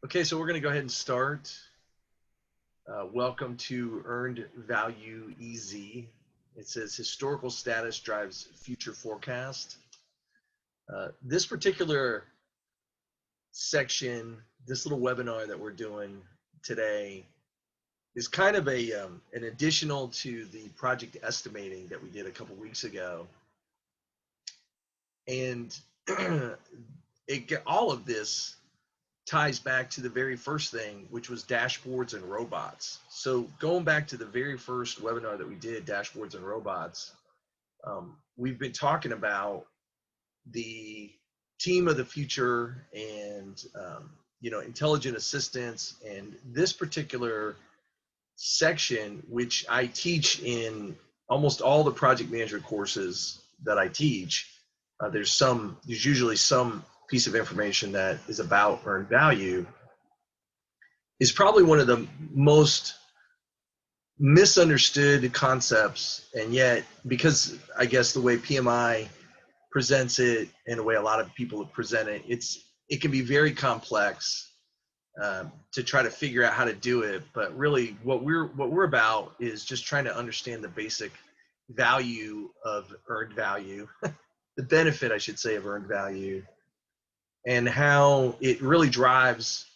Okay, so we're going to go ahead and start. Welcome to Earned Value Easy. It says historical status drives future forecast. This particular section, this little webinar that we're doing today is kind of an additional to the project estimating that we did a couple weeks ago. And all of this ties back to the very first thing, which was dashboards and robots. So going back to the very first webinar that we did, dashboards and robots, we've been talking about the team of the future and intelligent assistance. And this particular section, which I teach in almost all the project management courses that I teach, there's usually some piece of information that is about earned value, is probably one of the most misunderstood concepts. And yet, because I guess the way PMI presents it and the way a lot of people present it, it can be very complex to try to figure out how to do it. But really what we're about is just trying to understand the basic value of earned value, the benefit, I should say, of earned value, and how it really drives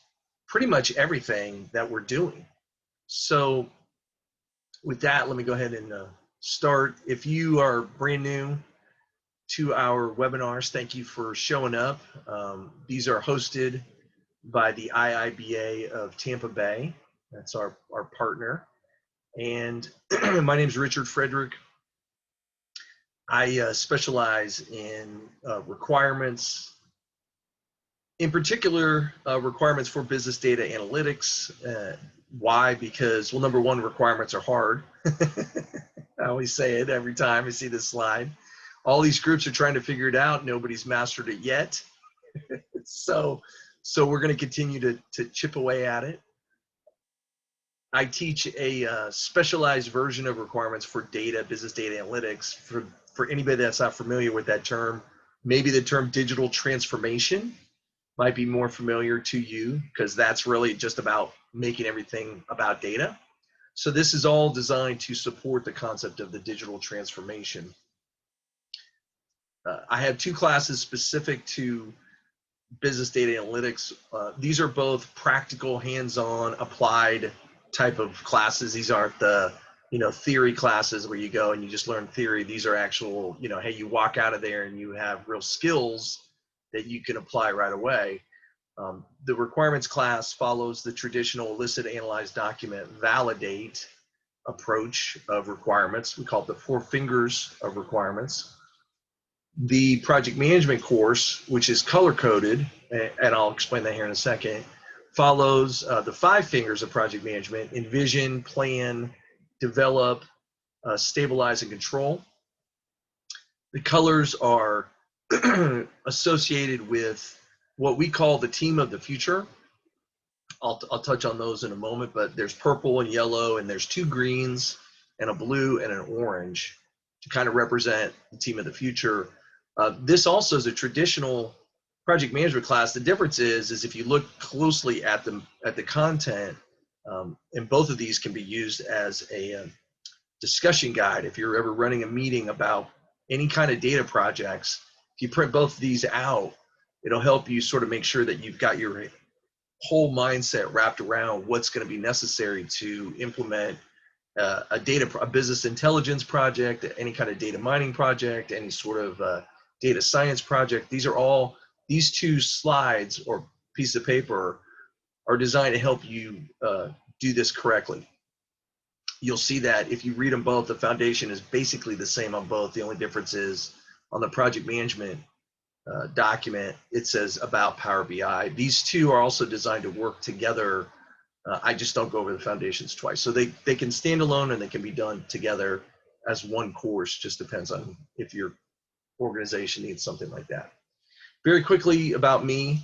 pretty much everything that we're doing. So with that, let me go ahead and start. If you are brand new to our webinars, thank you for showing up. These are hosted by the IIBA of Tampa Bay. That's our partner. And my name is Richard Frederick. I specialize in requirements, in particular, requirements for business data analytics. Why? Because, well, number one, requirements are hard. I always say it every time I see this slide. All these groups are trying to figure it out. Nobody's mastered it yet. So we're going to continue to chip away at it. I teach a specialized version of requirements for business data analytics. For anybody that's not familiar with that term, maybe the term digital transformation might be more familiar to you, because that's really just about making everything about data. So this is all designed to support the concept of the digital transformation. I have two classes specific to business data analytics. These are both practical, hands-on, applied type of classes. These aren't the theory classes where you go and you just learn theory. These are actual, hey, you walk out of there and you have real skills that you can apply right away. The requirements class follows the traditional elicit, analyze, document, validate approach of requirements. We call it the 4 fingers of requirements. The project management course, which is color-coded, and I'll explain that here in a second, follows the 5 fingers of project management: envision, plan, develop, stabilize, and control. The colors are associated with what we call the team of the future. I'll touch on those in a moment, but there's purple and yellow, and there's 2 greens and a blue and an orange to kind of represent the team of the future. This also is a traditional project management class. The difference is if you look closely at the content, and both of these can be used as a discussion guide. If you're ever running a meeting about any kind of data projects, if you print both of these out, it'll help you sort of make sure that you've got your whole mindset wrapped around what's going to be necessary to implement a business intelligence project, any kind of data mining project, any sort of data science project. These 2 slides or piece of paper are designed to help you do this correctly. You'll see that if you read them both, the foundation is basically the same on both. The only difference is on the project management document, it says about Power BI. These 2 are also designed to work together. I just don't go over the foundations twice. So they can stand alone and they can be done together as one course. Just depends on if your organization needs something like that. Very quickly about me.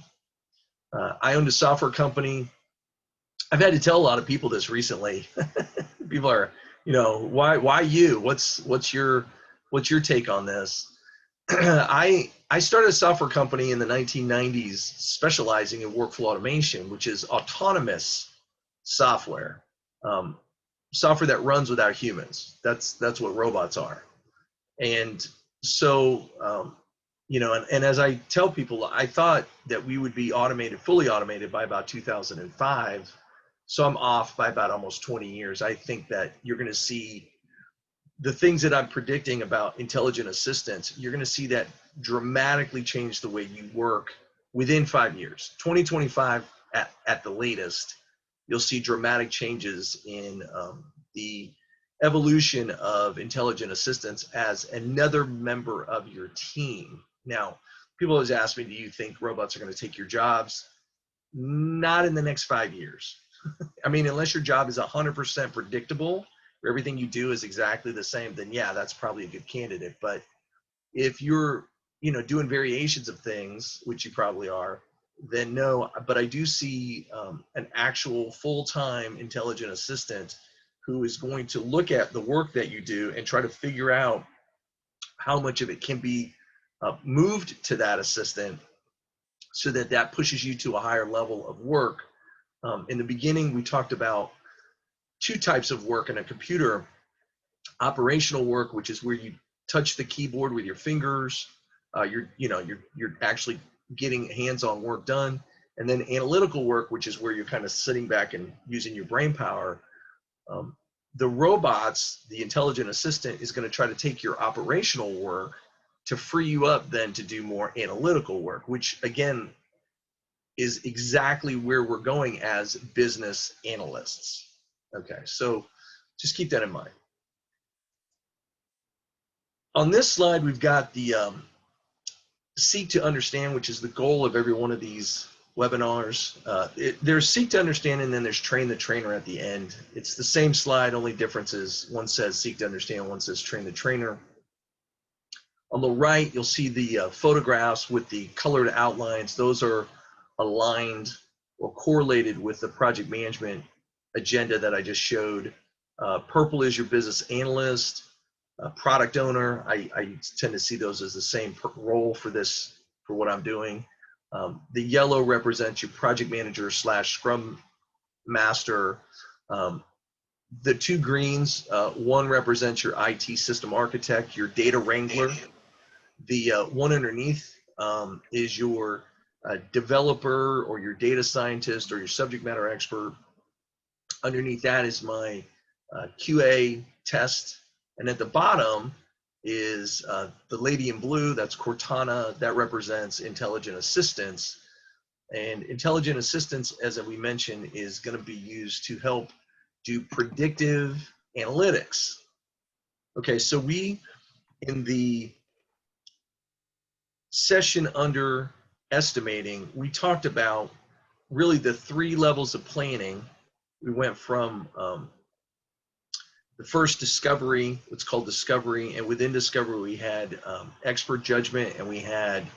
I owned a software company. I've had to tell a lot of people this recently. People are, why you? What's your take on this? I started a software company in the 1990s specializing in workflow automation, which is autonomous software, um, software that runs without humans. That's what robots are. And so, and as I tell people, I thought that we would be automated, fully automated by about 2005. So I'm off by about almost 20 years. I think that you're going to see the things that I'm predicting about intelligent assistants, you're going to see that dramatically change the way you work within 5 years. 2025 at the latest, you'll see dramatic changes in the evolution of intelligent assistants as another member of your team. Now, people always ask me, do you think robots are going to take your jobs? Not in the next 5 years. I mean, unless your job is 100% predictable, where everything you do is exactly the same, then yeah, that's probably a good candidate. But if you're, doing variations of things, which you probably are, then no. But I do see an actual full-time intelligent assistant who is going to look at the work that you do and try to figure out how much of it can be moved to that assistant so that that pushes you to a higher level of work. In the beginning, we talked about two types of work in a computer: operational work, which is where you touch the keyboard with your fingers. You're actually getting hands-on work done. And then analytical work, which is where you're kind of sitting back and using your brain power. The robots, the intelligent assistant, is going to try to take your operational work to free you up then to do more analytical work, which again is exactly where we're going as business analysts. Okay, so just keep that in mind. On this slide, we've got the seek to understand, which is the goal of every one of these webinars. There's seek to understand, and then there's train the trainer at the end. It's the same slide, only difference is one says seek to understand, one says train the trainer. On the right, you'll see the photographs with the colored outlines. Those are aligned or correlated with the project management agenda that I just showed. Purple is your business analyst, product owner. I tend to see those as the same role for what I'm doing. The yellow represents your project manager / scrum master. The two greens, one represents your IT system architect, your data wrangler. The one underneath is your developer or your data scientist or your subject matter expert. Underneath that is my QA test. And at the bottom is the lady in blue, that's Cortana, that represents intelligent assistance. And intelligent assistance, as we mentioned, is going to be used to help do predictive analytics. Okay, so in the session under estimating, we talked about really the 3 levels of planning. We went from the first discovery, what's called discovery, and within discovery we had expert judgment and we had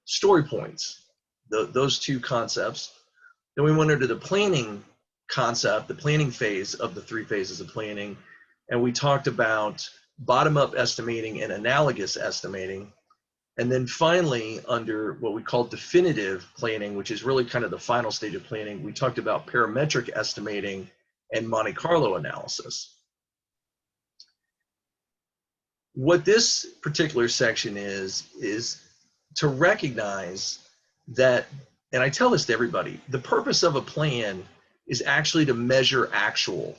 story points, those 2 concepts. Then we went into the planning concept, the planning phase of the 3 phases of planning, and we talked about bottom-up estimating and analogous estimating. And then finally, under what we call definitive planning, which is really kind of the final stage of planning, we talked about parametric estimating and Monte Carlo analysis. What this particular section is to recognize that, and I tell this to everybody, the purpose of a plan is actually to measure actual.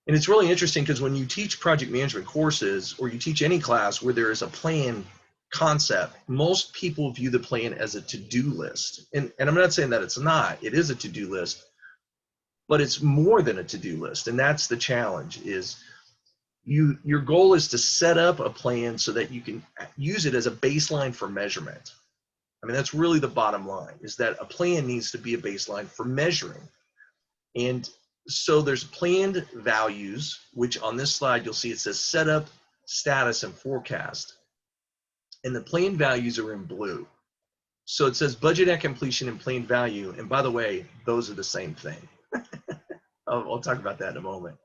And it's really interesting because when you teach project management courses or you teach any class where there is a plan concept, most people view the plan as a to-do list. And I'm not saying that it's not, it is a to-do list, but it's more than a to-do list. And that's the challenge is your goal is to set up a plan so that you can use it as a baseline for measurement. I mean, that's really the bottom line, is that a plan needs to be a baseline for measuring. And so there's planned values, which on this slide, you'll see it says setup, status, and forecast. And the planned values are in blue. So it says budget at completion and planned value. And by the way, those are the same thing. I'll talk about that in a moment.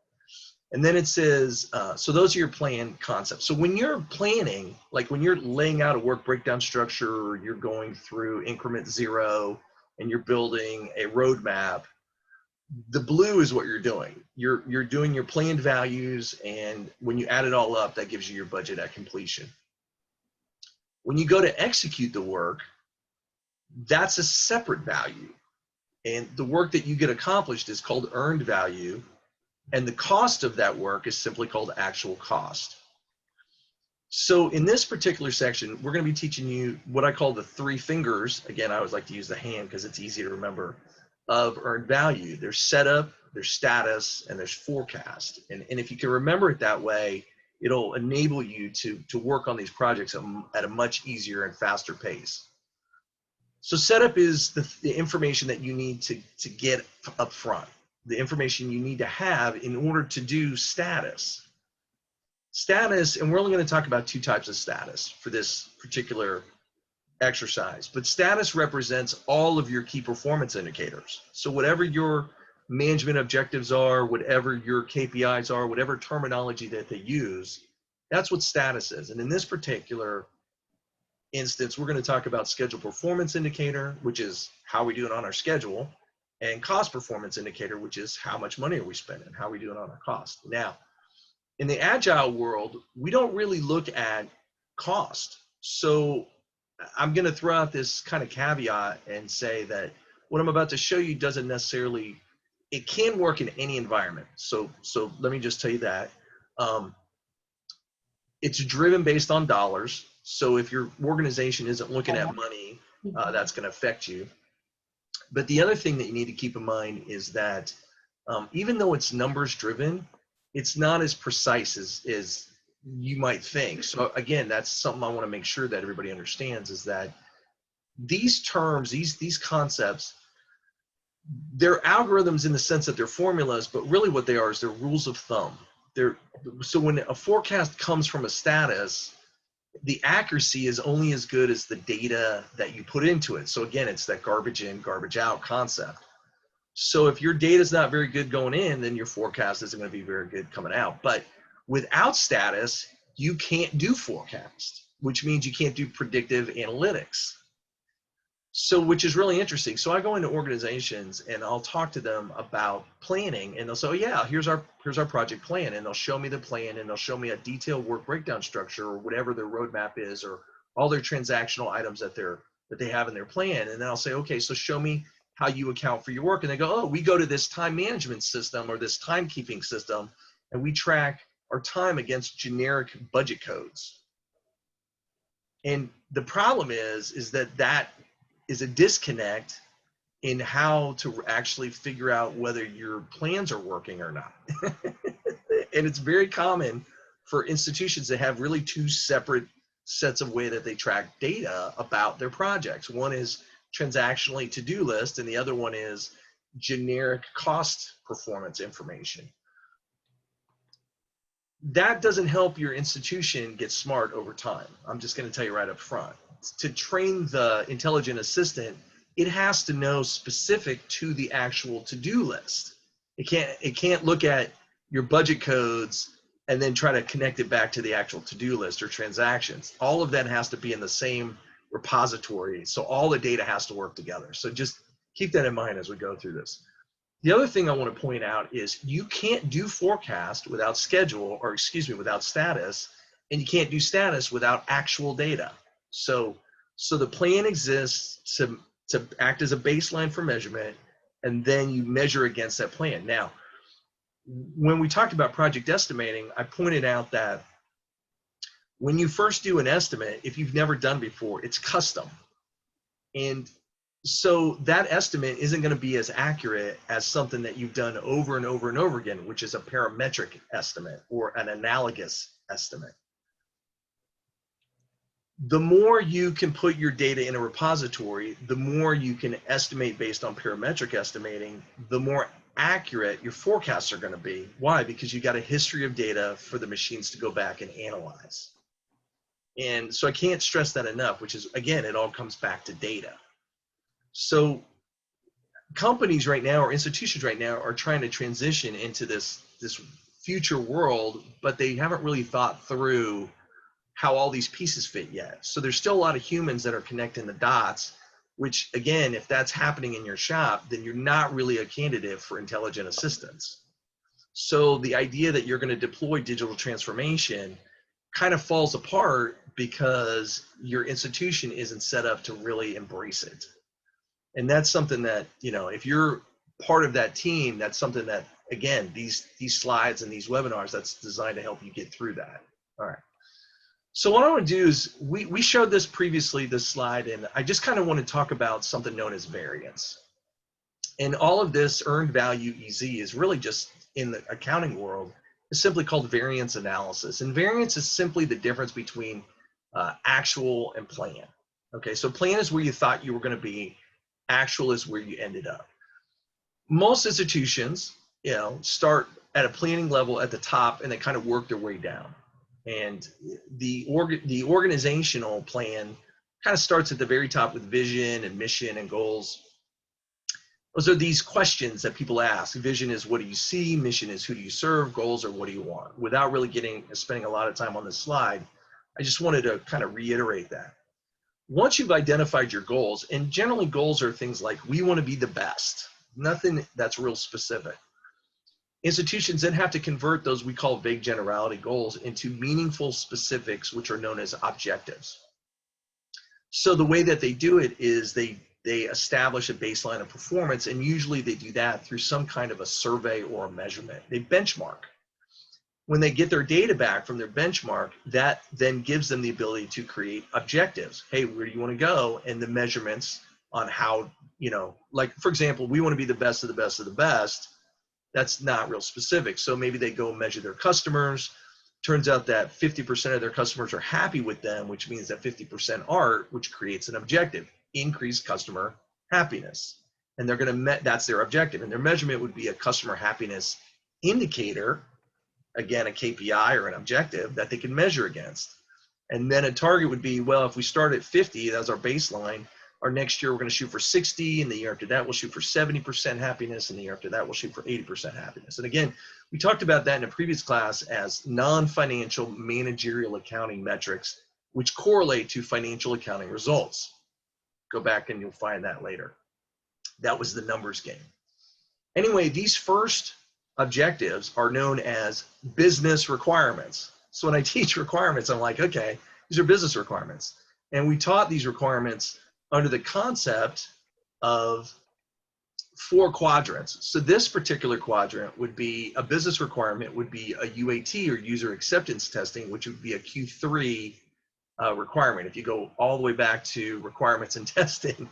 And then it says, so those are your plan concepts. So when you're planning, like when you're laying out a work breakdown structure, or you're going through increment 0 and you're building a roadmap, the blue is what you're doing. You're doing your planned values, and when you add it all up, that gives you your budget at completion. When you go to execute the work, that's a separate value. And the work that you get accomplished is called earned value. And the cost of that work is simply called actual cost. So in this particular section, we're going to be teaching you what I call the 3 fingers. Again, I always like to use the hand because it's easy to remember, of earned value. There's setup, there's status, and there's forecast. And if you can remember it that way, it'll enable you to work on these projects at a much easier and faster pace. So setup is the information that you need to get up front, the information you need to have in order to do status. Status, and we're only going to talk about 2 types of status for this particular exercise, but status represents all of your key performance indicators. So whatever your management objectives are, whatever your KPIs are, whatever terminology that they use, that's what status is. And in this particular instance, we're going to talk about schedule performance indicator, which is how we doing on our schedule, and cost performance indicator, which is how much money are we spending, how are we doing on our cost. Now, in the agile world, we don't really look at cost. So I'm going to throw out this kind of caveat and say that what I'm about to show you doesn't necessarily, it can work in any environment. So let me just tell you that. It's driven based on dollars. So if your organization isn't looking at money, that's going to affect you. But the other thing that you need to keep in mind is that even though it's numbers driven, it's not as precise as you might think. So again, that's something I want to make sure that everybody understands, is that these terms, these concepts, they're algorithms in the sense that they're formulas, but really what they are is they're rules of thumb. So when a forecast comes from a status, the accuracy is only as good as the data that you put into it. So again, it's that garbage in, garbage out concept. So if your data is not very good going in, then your forecast isn't going to be very good coming out. But without status, you can't do forecast, which means you can't do predictive analytics. So, which is really interesting. So I go into organizations and I'll talk to them about planning, and they'll say, oh yeah, here's our project plan. And they'll show me the plan, and they'll show me a detailed work breakdown structure, or whatever their roadmap is, or all their transactional items that they have in their plan. And then I'll say, okay, so show me how you account for your work. And they go, oh, we go to this time management system or this timekeeping system, and we track our time against generic budget codes. And the problem is that is a disconnect in how to actually figure out whether your plans are working or not. And it's very common for institutions to have really 2 separate sets of way that they track data about their projects. One is transactionally to-do list, and the other one is generic cost performance information. That doesn't help your institution get smart over time. I'm just going to tell you right up front. To train the intelligent assistant, it has to know specific to the actual to-do list. It can't look at your budget codes and then try to connect it back to the actual to-do list or transactions. All of that has to be in the same repository. So all the data has to work together. So just keep that in mind as we go through this. The other thing I want to point out is you can't do forecast without schedule, or excuse me, without status, and you can't do status without actual data. So the plan exists to act as a baseline for measurement, and then you measure against that plan. Now, when we talked about project estimating, I pointed out that when you first do an estimate, if you've never done before, it's custom. And so that estimate isn't going to be as accurate as something that you've done over and over and over again, which is a parametric estimate or an analogous estimate. The more you can put your data in a repository, the more you can estimate based on parametric estimating, the more accurate your forecasts are going to be. Why? Because you got a history of data for the machines to go back and analyze. And so I can't stress that enough, which is, again, it all comes back to data. So companies right now, or institutions right now, are trying to transition into this future world, but they haven't really thought through how all these pieces fit yet. So there's still a lot of humans that are connecting the dots, which again, if that's happening in your shop, then you're not really a candidate for intelligent assistance. So the idea that you're going to deploy digital transformation kind of falls apart because your institution isn't set up to really embrace it. And that's something that, you know, if you're part of that team, that's something that, again, these slides and these webinars, that's designed to help you get through that. All right. So what I want to do is, we showed this previously, this slide, and I just kind of want to talk about something known as variance. And all of this earned value EZ is really just, in the accounting world, is simply called variance analysis. And variance is simply the difference between actual and plan. Okay, so plan is where you thought you were going to be. Actual is where you ended up. Most institutions, you know, start at a planning level at the top and they kind of work their way down. And the organizational plan kind of starts at the very top with vision and mission and goals. Those are these questions that people ask. Vision is what do you see? Mission is who do you serve? Goals are what do you want? Without really spending a lot of time on this slide, I just wanted to kind of reiterate that. Once you've identified your goals, and generally goals are things like we want to be the best, nothing that's real specific. Institutions then have to convert those we call vague generality goals into meaningful specifics, which are known as objectives. So the way that they do it is they establish a baseline of performance, and usually they do that through some kind of a survey or a measurement. They benchmark. When they get their data back from their benchmark, that then gives them the ability to create objectives. Hey, where do you want to go? And the measurements on how, you know, like for example, we want to be the best of the best of the best. That's not real specific. So maybe they go measure their customers. Turns out that 50% of their customers are happy with them, which means that 50% aren't, which creates an objective, increase customer happiness. And they're going to, that's their objective. And their measurement would be a customer happiness indicator, again, a KPI or an objective that they can measure against. And then a target would be, well, if we start at 50, that's our baseline. Our next year, we're going to shoot for 60, and the year after that, we'll shoot for 70% happiness, and the year after that, we'll shoot for 80% happiness. And again, we talked about that in a previous class as non-financial managerial accounting metrics, which correlate to financial accounting results. Go back and you'll find that later. That was the numbers game. Anyway, these first objectives are known as business requirements. So when I teach requirements, I'm like, okay, these are business requirements. And we taught these requirements under the concept of 4 quadrants. So this particular quadrant would be a business requirement, would be a UAT or user acceptance testing, which would be a Q3 requirement. If you go all the way back to requirements and testing,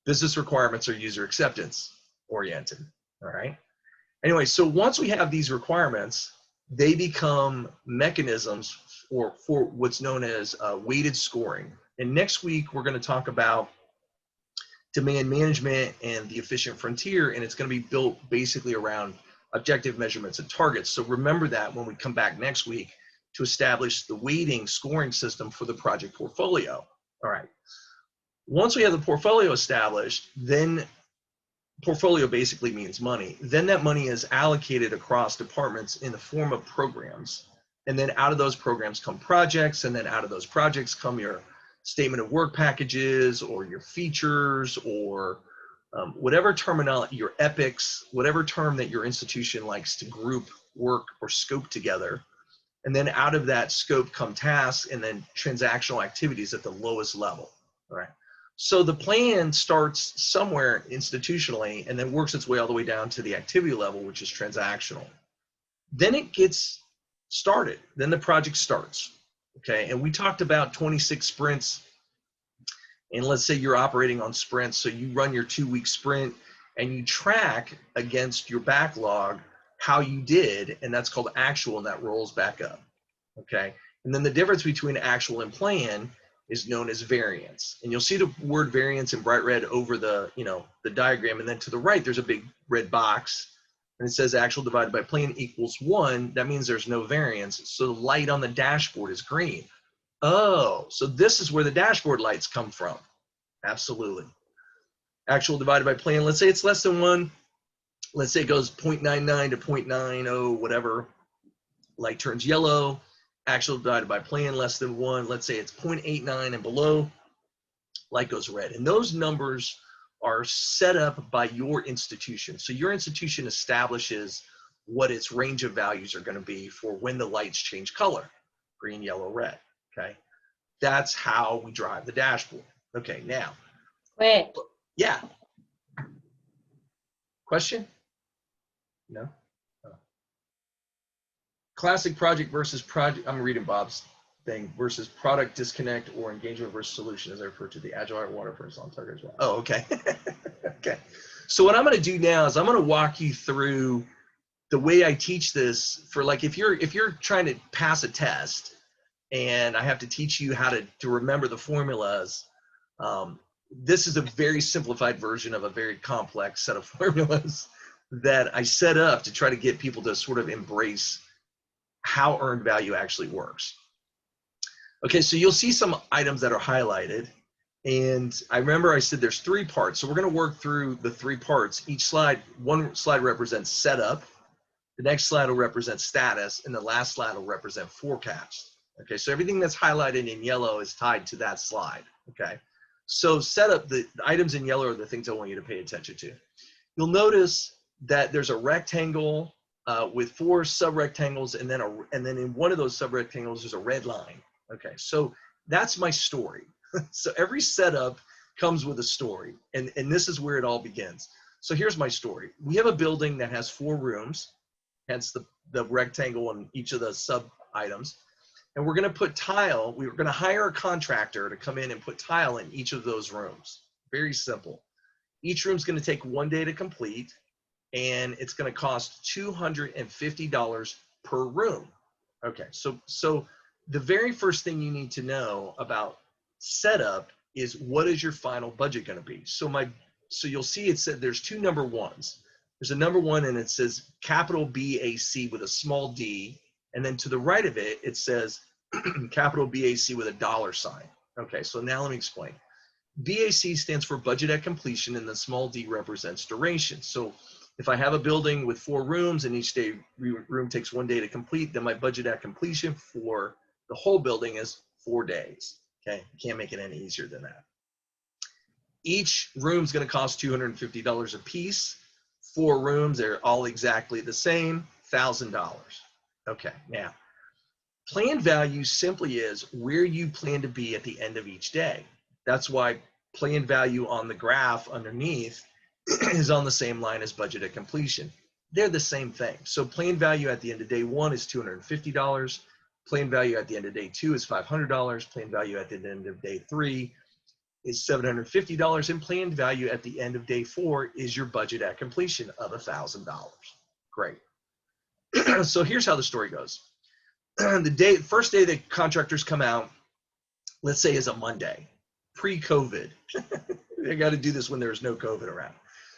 business requirements are user acceptance oriented, all right? Anyway, so once we have these requirements, they become mechanisms for what's known as weighted scoring. And next week, we're going to talk about demand management and the efficient frontier, and it's going to be built basically around objective measurements and targets. So remember that when we come back next week to establish the weighting scoring system for the project portfolio. All right. Once we have the portfolio established, then portfolio basically means money. Then that money is allocated across departments in the form of programs. And then out of those programs come projects, and then out of those projects come your statement of work packages or your features or whatever terminology, your epics, whatever term that your institution likes to group work or scope together. And then out of that scope come tasks and then transactional activities at the lowest level, all right? So the plan starts somewhere institutionally and then works its way all the way down to the activity level, which is transactional. Then it gets started, then the project starts. Okay, and we talked about 26 sprints, and let's say you're operating on sprints, so you run your 2-week sprint and you track against your backlog how you did, and that's called actual, and that rolls back up. Okay, and then the difference between actual and plan is known as variance, and you'll see the word variance in bright red over the, you know, the diagram, and then to the right there's a big red box. And it says actual divided by plan equals 1, that means there's no variance. So the light on the dashboard is green. Oh, so this is where the dashboard lights come from. Absolutely. Actual divided by plan, let's say it's less than 1. Let's say it goes 0.99 to 0.90, whatever. light turns yellow, actual divided by plan less than 1. Let's say it's 0.89 and below, light goes red. And those numbers are set up by your institution. So your institution establishes what its range of values are going to be for when the lights change color, green, yellow, red. Okay, that's how we drive the dashboard. Okay, now. Wait. Yeah. Question? No? Oh. Classic project versus project, I'm reading Bob's thing, versus product disconnect or engagement versus solution, as I refer to the agile waterfalls on target as well. Oh, okay. Okay. So what I'm going to do now is I'm going to walk you through the way I teach this for, like, if you're trying to pass a test and I have to teach you how to remember the formulas, this is a very simplified version of a very complex set of formulas that I set up to try to get people to sort of embrace how earned value actually works. Okay, so you'll see some items that are highlighted. And I remember I said there's 3 parts. So we're going to work through the 3 parts. Each slide, one slide represents setup. The next slide will represent status. And the last slide will represent forecast. Okay, so everything that's highlighted in yellow is tied to that slide. Okay, so setup, the items in yellow are the things I want you to pay attention to. You'll notice that there's a rectangle with 4 sub-rectangles, and then in one of those sub-rectangles there's a red line. Okay, so that's my story. So every setup comes with a story, and this is where it all begins. So here's my story. We have a building that has 4 rooms, hence the rectangle on each of the sub-items, and we're going to put tile. We're going to hire a contractor to come in and put tile in each of those rooms. Very simple. Each room's going to take 1 day to complete, and it's going to cost $250 per room. Okay, so the very first thing you need to know about setup is, what is your final budget going to be? So you'll see it said there's 2 number 1s. There's a number 1 and it says capital BAC with a small d, and then to the right of it, it says capital BAC with a $sign. Okay, so now let me explain. BAC stands for budget at completion, and the small d represents duration. So if I have a building with 4 rooms and each room takes 1 day to complete, then my budget at completion for the whole building is 4 days. Okay, can't make it any easier than that. Each room is going to cost $250 a piece. 4 rooms, they're all exactly the same, $1,000. Okay, now, planned value simply is where you plan to be at the end of each day. That's why planned value on the graph underneath is on the same line as budget at completion. They're the same thing. So planned value at the end of day 1 is $250. Planned value at the end of day 2 is $500. Planned value at the end of day 3 is $750. And planned value at the end of day 4 is your budget at completion of $1,000. Great. So here's how the story goes. The first day the contractors come out, let's say, is a Monday, pre-COVID. They got to do this when there's no COVID around.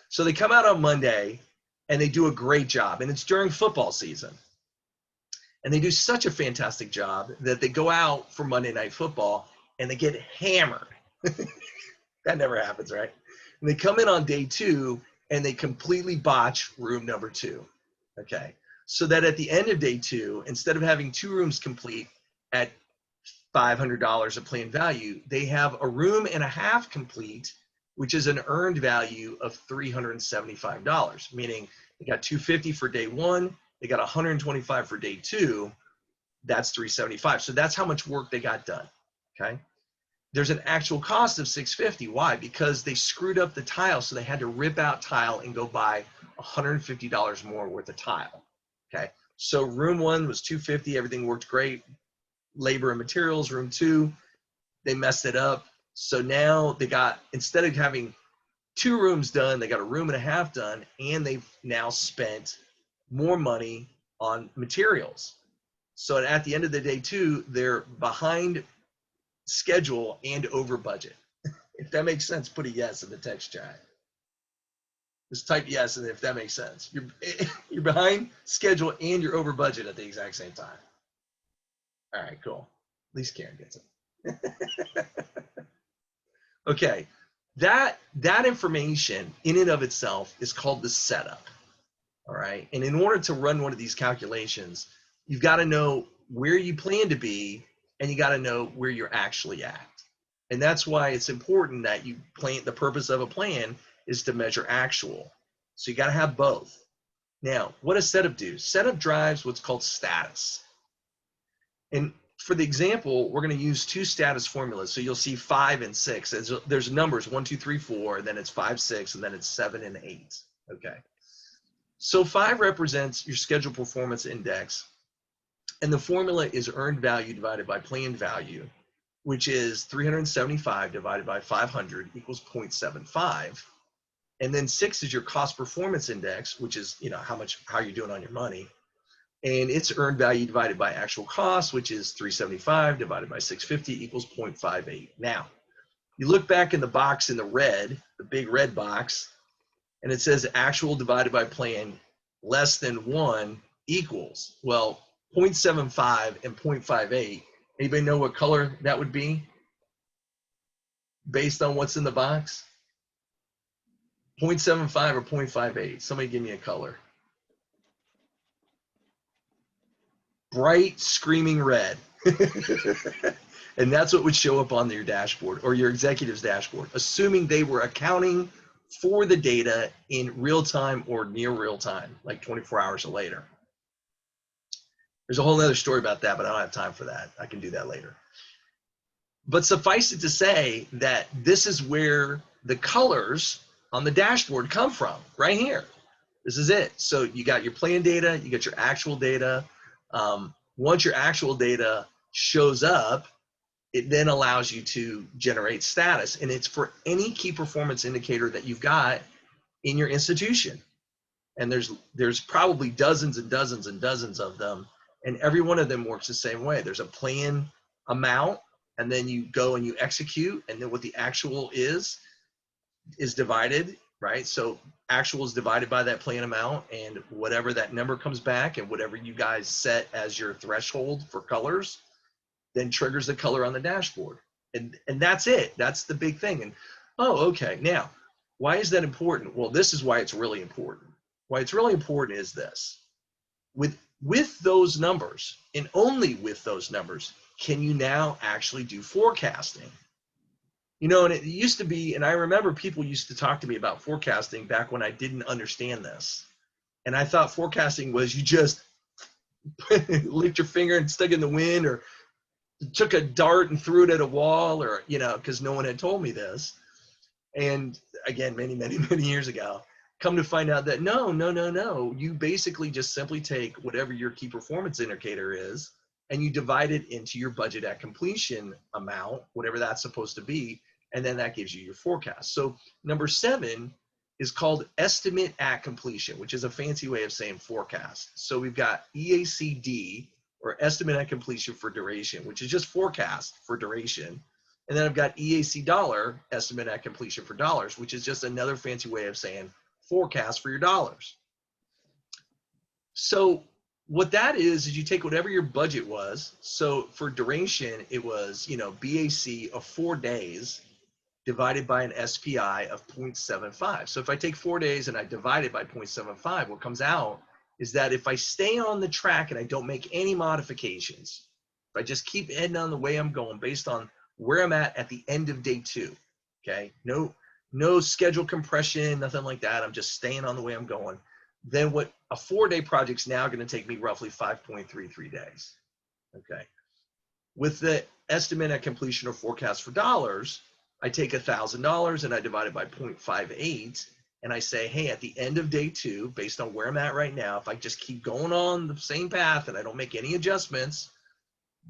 So they come out on Monday and they do a great job, and it's during football season. And they do such a fantastic job that they go out for Monday Night Football and they get hammered. That never happens, right? And they come in on day 2 and they completely botch room number 2. Okay, so that at the end of day 2, instead of having 2 rooms complete at $500 of planned value, they have a room and a half complete, which is an earned value of $375, meaning they got $250 for day 1, they got $125 for day 2, that's $375. So that's how much work they got done, okay? There's an actual cost of $650. Why? Because they screwed up the tile, so they had to rip out tile and go buy $150 more worth of tile, okay? So room 1 was $250, everything worked great. Labor and materials. Room 2, they messed it up. So now they got, instead of having 2 rooms done, they got a room and a half done, and they've now spent more money on materials. So at the end of the day 2, they're behind schedule and over budget. If that makes sense, put a yes in the text chat. Just type yes, and if that makes sense. You're behind schedule and you're over budget at the exact same time. All right, cool. At least Karen gets it. Okay, that information in and of itself is called the setup. All right, and in order to run one of these calculations, You've got to know where you plan to be, and you got to know where you're actually at. And that's why it's important that you plan. The purpose of a plan is to measure actual. So you got to have both. Now, what does setup do? Setup drives what's called status. And for the example, we're going to use two status formulas. So you'll see 5 and 6. There's numbers 1, 2, 3, 4, then it's 5, 6, and then it's 7 and 8. Okay. So 5 represents your schedule performance index. And the formula is earned value divided by planned value, which is 375 divided by 500 equals 0.75. And then 6 is your cost performance index, which is, how you're doing on your money. And it's earned value divided by actual cost, which is 375 divided by 650 equals 0.58. Now, you look back in the box in the red, the big red box, and it says actual divided by planned less than 1 equals. Well, 0.75 and 0.58. Anybody know what color that would be based on what's in the box? 0.75 or 0.58? Somebody give me a color. Bright, screaming red. And that's what would show up on your dashboard or your executive's dashboard, assuming they were accounting for the data in real time or near real time, like 24 hours or later. There's a whole other story about that, but I don't have time for that. I can do that later. But suffice it to say that this is where the colors on the dashboard come from, right here. This is it. So you got your plan data, you got your actual data. Once your actual data shows up, it then allows you to generate status. And it's for any key performance indicator that you've got in your institution. And there's probably dozens and dozens and dozens of them. And every one of them works the same way. There's a plan amount, and then you go and you execute, and then what the actual is divided, right? So actual is divided by that plan amount, and whatever that number comes back and whatever you guys set as your threshold for colors, then triggers the color on the dashboard. And that's it. That's the big thing. And okay. Now, why is that important? Well, this is why it's really important. Why it's really important is this. With those numbers, and only with those numbers, can you now actually do forecasting. And it used to be, and I remember people used to talk to me about forecasting back when I didn't understand this. And I thought forecasting was you just licked your finger and stuck it in the wind, or took a dart and threw it at a wall, or, because no one had told me this. And again, many, many, many years ago, come to find out that no. You basically just simply take whatever your key performance indicator is, and you divide it into your budget at completion amount, whatever that's supposed to be, and then that gives you your forecast. So number 7 is called estimate at completion, which is a fancy way of saying forecast. So we've got EACD, or estimate at completion for duration, which is just forecast for duration. And then I've got EAC dollar, estimate at completion for dollars, which is just another fancy way of saying forecast for your dollars. So what that is you take whatever your budget was. So for duration, it was, BAC of 4 days divided by an SPI of 0.75. So if I take 4 days and I divide it by 0.75, what comes out is that if I stay on the track and I don't make any modifications, if I just keep heading on the way I'm going based on where I'm at the end of day 2, okay? No schedule compression, nothing like that. I'm just staying on the way I'm going. Then what a 4-day project's now going to take me roughly 5.33 days, okay? With the estimate at completion or forecast for dollars, I take $1,000 and I divide it by 0.58, and I say, hey, at the end of day 2, based on where I'm at right now, if I just keep going on the same path and I don't make any adjustments,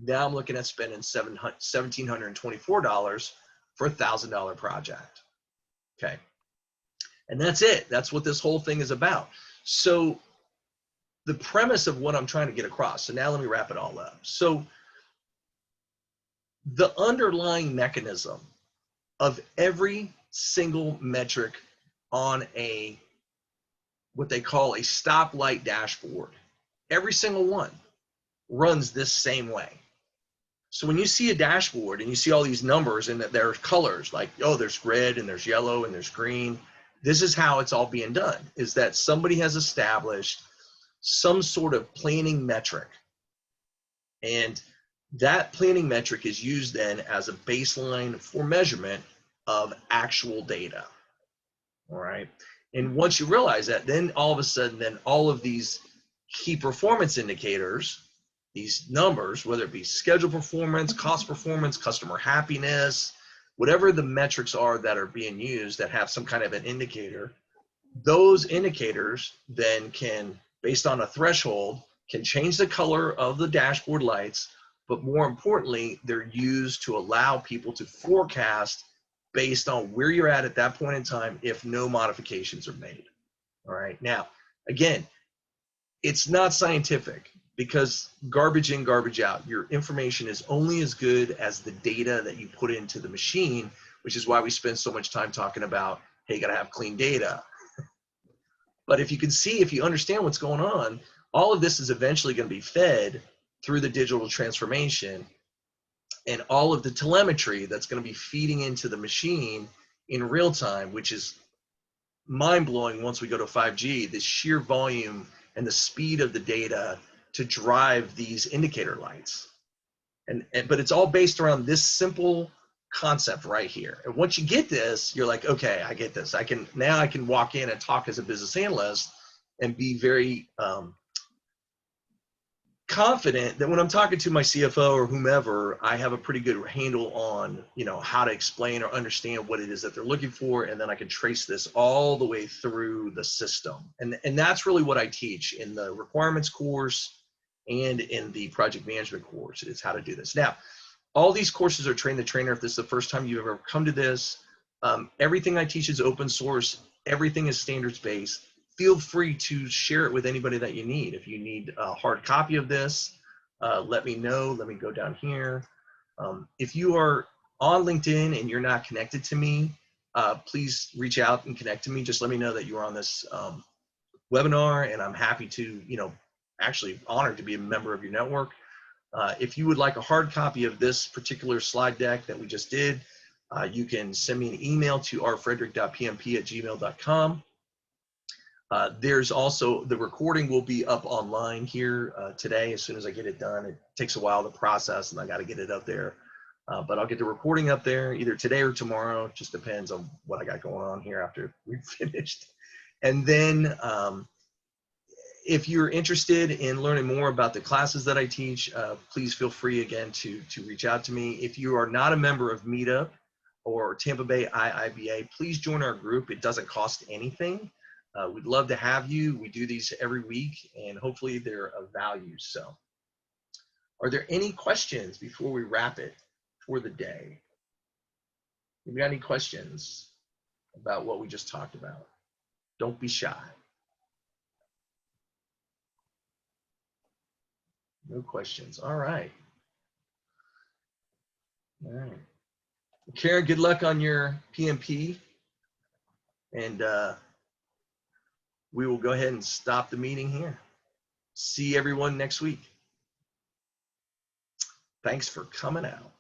now I'm looking at spending $1,724 for a $1,000 project. Okay. And that's it. That's what this whole thing is about. So the premise of what I'm trying to get across. So now let me wrap it all up. So the underlying mechanism of every single metric on what they call a stoplight dashboard, every single one runs this same way. So when you see a dashboard and you see all these numbers and that there are colors, like, there's red and there's yellow and there's green, this is how it's all being done, is that somebody has established some sort of planning metric And that planning metric is used then as a baseline for measurement of actual data. All right. And once you realize that, then all of a sudden, then all of these key performance indicators, these numbers, whether it be schedule performance, cost performance, customer happiness, whatever the metrics are that are being used that have some kind of an indicator, those indicators then can, based on a threshold, can change the color of the dashboard lights, but more importantly, they're used to allow people to forecast based on where you're at that point in time if no modifications are made. All right. Now, again, it's not scientific because garbage in, garbage out. Your information is only as good as the data that you put into the machine, which is why we spend so much time talking about, hey, you got to have clean data. But if you can see, if you understand what's going on, all of this is eventually going to be fed through the digital transformation, and all of the telemetry that's going to be feeding into the machine in real time, which is mind-blowing once we go to 5G, the sheer volume and the speed of the data to drive these indicator lights. But it's all based around this simple concept right here. And once you get this, you're like, okay, I get this. Now I can walk in and talk as a business analyst and be very confident that when I'm talking to my CFO or whomever, I have a pretty good handle on, how to explain or understand what it is that they're looking for, and then I can trace this all the way through the system. And that's really what I teach in the requirements course and in the project management course, is how to do this. Now, all these courses are train the trainer. If this is the first time you've ever come to this, everything I teach is open source. Everything is standards based. Feel free to share it with anybody that you need. If you need a hard copy of this, let me know. Let me go down here. If you are on LinkedIn and you're not connected to me, please reach out and connect to me. Just let me know that you're on this webinar, and I'm happy to, actually honored to be a member of your network. If you would like a hard copy of this particular slide deck that we just did, you can send me an email to rfrederick.pmp@gmail.com. There's also, the recording will be up online here today as soon as I get it done. It takes a while to process and I got to get it up there. But I'll get the recording up there either today or tomorrow. It just depends on what I got going on here after we've finished. And then if you're interested in learning more about the classes that I teach, please feel free again to reach out to me. If you are not a member of Meetup or Tampa Bay IIBA, please join our group. It doesn't cost anything. We'd love to have you. We do these every week, and hopefully they're of value. So, are there any questions before we wrap it for the day? If you got any questions about what we just talked about, don't be shy. No questions. All right. All right. Karen, good luck on your PMP. And we will go ahead and stop the meeting here. See everyone next week. Thanks for coming out.